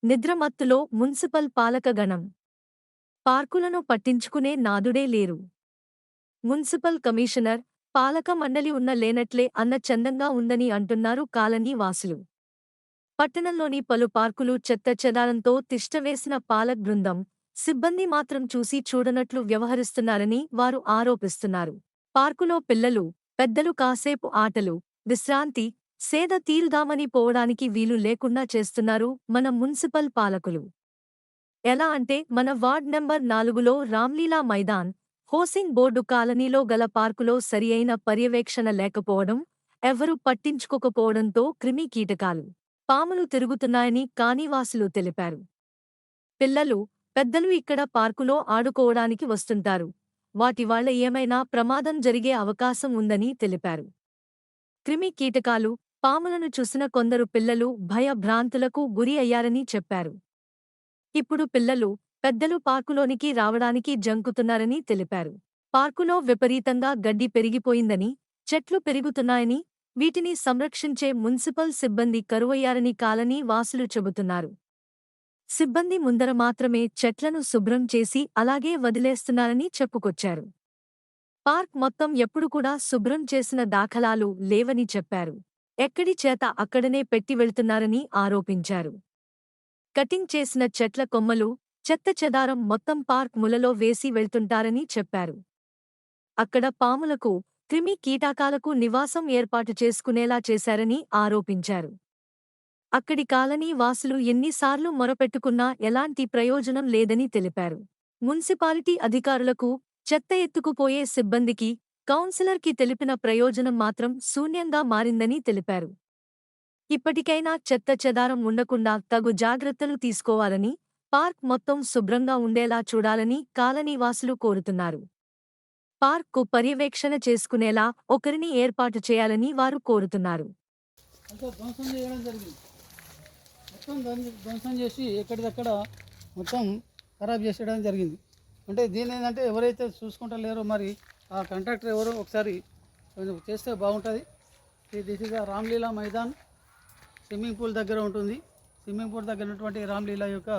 నిద్రమత్తులో municipal పాలకగణం. పార్కులను పట్టించుకునే నాదుడే లేరు. Municipal commissioner, పాలక మండలి ఉన్న లేనట్లే అన్న చందంగా ఉందని అంటున్నారు కాలనీ వాసులు. పట్టణంలోని పలు పార్కులు చెత్త చెదారంతో తిష్టవేసిన పాలక్ బృందం, సిబ్బంది మాత్రం చూసి చూడనట్లు వ్యవహరిస్తున్నారని వారు ఆరోపిస్తున్నారు. పార్కులో పిల్లలు, పెద్దలు కాసేపు ఆటలు, విశ్రాంతి, సేద తీరుదామని పోవడానికి వీలు లేకుండా చేస్తున్నారు మన మున్సిపల్ పాలకులు. ఎలా అంటే మన వార్డ్ నంబర్ 4లో రామ్లీలా మైదాన్, హోసింగ్ బోర్డు కాలనీలో గల పార్కులో సరియైన పర్యవేక్షణ లేకపోవడం, ఎవ్వరూ పట్టించుకోకపోవడంతో క్రిమి కీటకాలు, పాములు తిరుగుతున్నాయని కానీవాసులు తెలిపారు. పిల్లలు, పెద్దలు ఇక్కడ పార్కులో ఆడుకోవడానికి వస్తుంటారు. వాటి వల్ల ఏమైనా ప్రమాదం జరిగే అవకాశం ఉందని తెలిపారు. క్రిమి కీటకాలు, పాములను చూసిన కొందరు పిల్లలు భయభ్రాంతులకు గురి అయ్యారని చెప్పారు. ఇప్పుడు పిల్లలు, పెద్దలు పార్కులోనికి రావడానికి జంకుతున్నారని తెలిపారు. పార్కులో విపరీతంగా గడ్డి పెరిగిపోయిందని, చెట్లు పెరుగుతున్నాయని, వీటిని సంరక్షించే మున్సిపల్ సిబ్బంది కరువయ్యారని కాలనీ వాసులు చెబుతున్నారు. సిబ్బంది ముందర మాత్రమే చెట్లను శుభ్రం చేసి అలాగే వదిలేస్తున్నారని చెప్పుకొచ్చారు. పార్క్ మొత్తం ఎప్పుడు కూడా శుభ్రం చేసిన దాఖలాలు లేవని చెప్పారు. ఎక్కడి చేత అక్కడనే పెట్టి వెళ్తున్నారని ఆరోపించారు. కటింగ్ చేసిన చెట్ల కొమ్మలు, చెత్త చెదారం మొత్తం పార్క్ ములలో వేసి వెళ్తుంటారని చెప్పారు. అక్కడ పాములకు, క్రిమి కీటకాలకు నివాసం ఏర్పాటు చేసుకునేలా చేశారని ఆరోపించారు. అక్కడి కాలనీ వాసులు ఎన్నిసార్లు మొరపెట్టుకున్నా ఎలాంటి ప్రయోజనం లేదని తెలిపారు. మున్సిపాలిటీ అధికారులకు, చెత్త ఎత్తుకుపోయే సిబ్బందికి, కౌన్సిలర్కి తెలిపిన ప్రయోజనం మాత్రం శూన్యంగా మారిందని తెలిపారు. ఇప్పటికైనా చెత్త చెదారం ఉండకుండా తగు జాగ్రత్తలు తీసుకోవాలని, పార్క్ మొత్తం శుభ్రంగా ఉండేలా చూడాలని కాలనీవాసులు కోరుతున్నారు. పార్క్కు పర్యవేక్షణ చేసుకునేలా ఒకరిని ఏర్పాటు చేయాలని వారు కోరుతున్నారు. ధ్వంసం చేసి ఎక్కడిదక్కడ మొత్తం ఖరాబ్ చేసేయడం జరిగింది. అంటే దీని ఏంటంటే ఎవరైతే చూసుకుంటా లేరో మరి ఆ కాంట్రాక్టర్ ఎవరో ఒకసారి కొంచెం చేస్తే బాగుంటుంది. This is Ramlila Maidan, swimming pool దగ్గర ఉంటుంది. స్విమ్మింగ్ పూల్ దగ్గర ఉన్నటువంటి రామ్లీలా యొక్క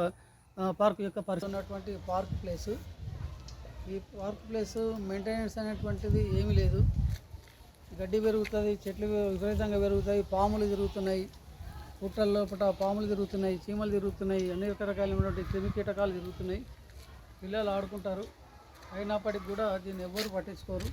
పార్క్ యొక్క పరిస్థితి ఉన్నటువంటి పార్క్ ప్లేసు. ఈ పార్క్ ప్లేసు మెయింటెనెన్స్ అనేటువంటిది ఏమీ లేదు. గడ్డి పెరుగుతుంది, చెట్లు విపరీతంగా పెరుగుతాయి, పాములు తిరుగుతున్నాయి, పుట్టల లోపల పాములు తిరుగుతున్నాయి, చీమలు తిరుగుతున్నాయి, అనేక రకాలైనటువంటి క్రిమి కీటకాలు తిరుగుతున్నాయి. పిల్లలు ఆడుకుంటారు, అయినప్పటికీ కూడా దీన్ని ఎవ్వరూ పట్టించుకోరు.